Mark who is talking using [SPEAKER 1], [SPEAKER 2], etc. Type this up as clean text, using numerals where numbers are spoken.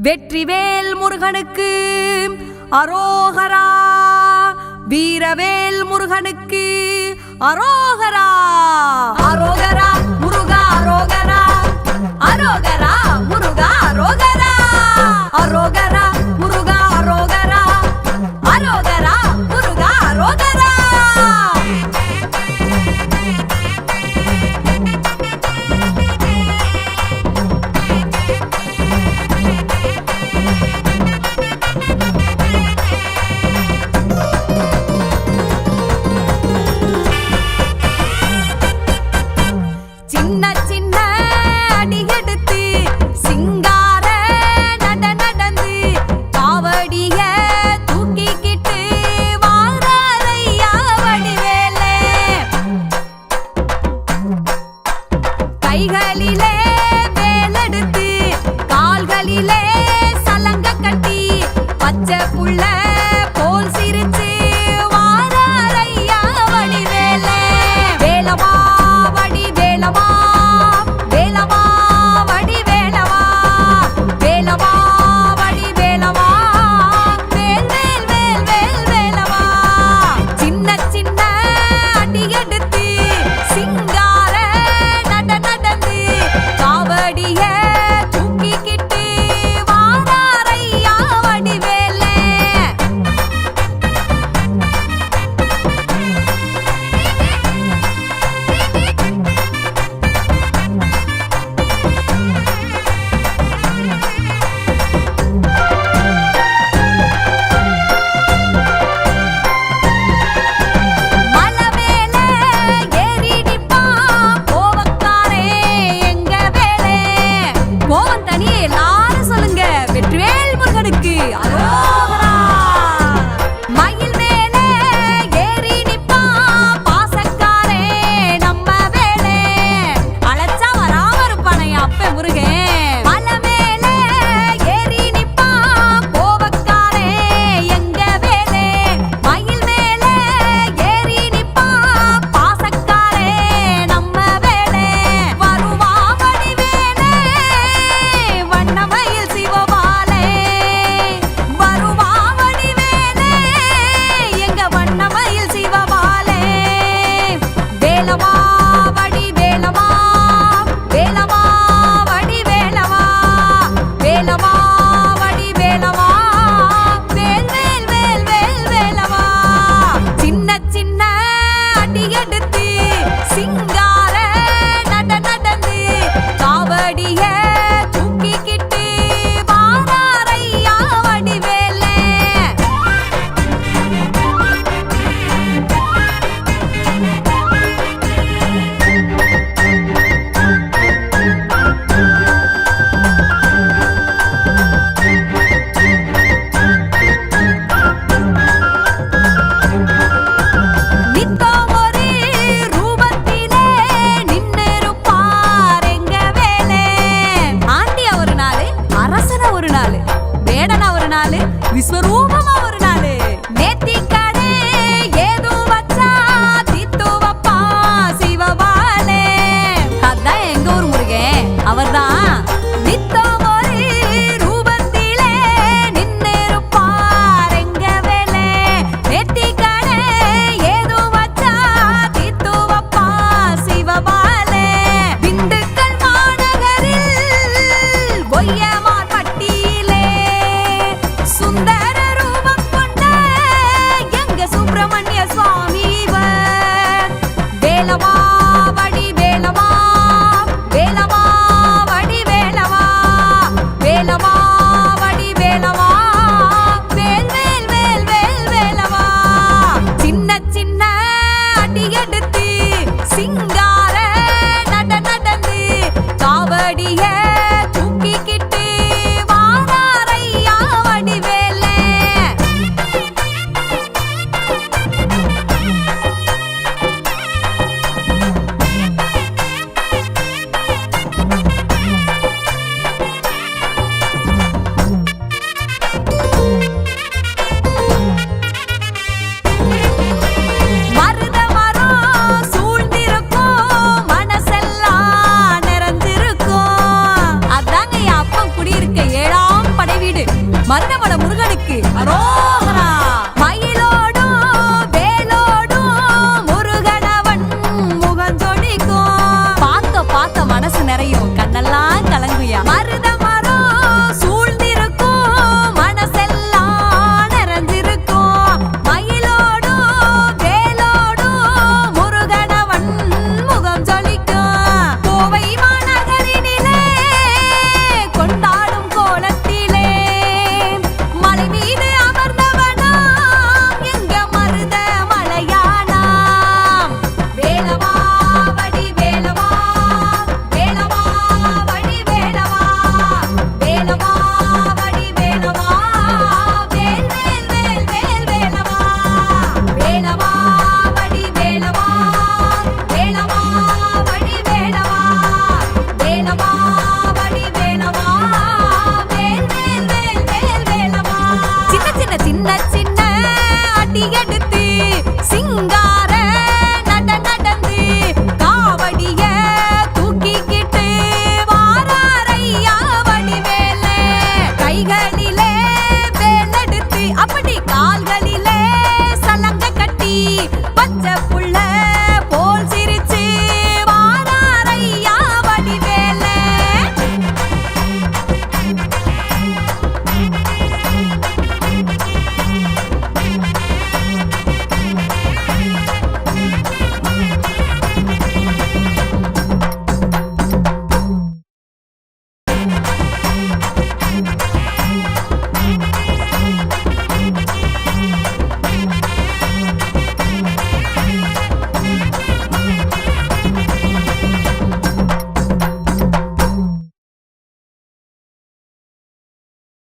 [SPEAKER 1] வெற்றிவேல் முருகனுக்கு அரோகரா, வீரவேல் முருகனுக்கு அரோகரா. அரோகரா முருகா அரோகரா, அரோகரா முருகா அரோகரா, அரோகரா முருகா அரோகரா, அரோகரா முருகா அரோகரா. கைகளிலே வேலெடுத்து கால்களிலே சலங்க கட்டி பச்சை புள்ள போல் சிரிச்சு வாராரையா வடிவேலே. வேலவா வடிவேலவா, வேலவா வடிவேலவா, வேலவா வடிவேலவா, வேல் வேல் வேல் வேல் வேலவா. சின்ன சின்ன அடி எடுத்து சிங்கார காவடிய தூக்கிக்கிட்டு வாராரையா வடிவேலே. மலவேல ஏறிடிப்பா கோவக்காரே எங்க வேலே. கோவம் தனியே எல்லாரும் சொல்லுங்க, வெற்றிவேல் முருகனுக்கு அரோகரா. மயில் மேல ஏறி நிப்பா பாசக்காரே நம்ம வேலே. அழைச்சா வராம இருப்பானே அப்ப முருகன். மலை மேல ஏறி நிப்பா கோவக்காரே எங்க வேலே. மயில் மேல ஏறி நிப்பா பாசக்காரே நம்ம வேலே. வருவா வடிவேலே வண்ணமயில் சிவபாலே, வருவா வடிவேலே எங்க வண்ணமயில் சிவபாலே. வேலவா வடிவேலவா, வேலவா வடிவேலவா, வேலவா வடிவேலவா, வேல் வேல் வேல் வேல் வேலவா. சின்ன சின்ன அடி எடுத்து சிங்கார நடந்து காவடிய தூக்கிக்கிட்டு வாராரையா வடிவேலே. நித்தம் ஒரு ரூபத்திலே நின்னிருப்பார் எங்க வேலே. ஆண்டியா ஒரு நாளு, அரசனா ஒரு நாளு, வேடனா ஒரு நாளு, விஸ்வரூபமா ஒரு நாளு. நேத்திக்கடை ஏதோ வச்சா தீத்து வப்பா சிவபாலே. அதான் எங்க ஊர் முருகன், அவர்தான். நித்தம் ஒரு ரூபத்திலே நின்னிருப்பார் எங்க வேலே. நேத்திக்கடை ஏதோ வச்சா தீத்து வப்பா சிவபாலே. திண்டுக்கல் மாநகரில் கொய்யமார் பட்டியிலே சுந்தர மன்னவன முருகனுக்கு அரோகரா.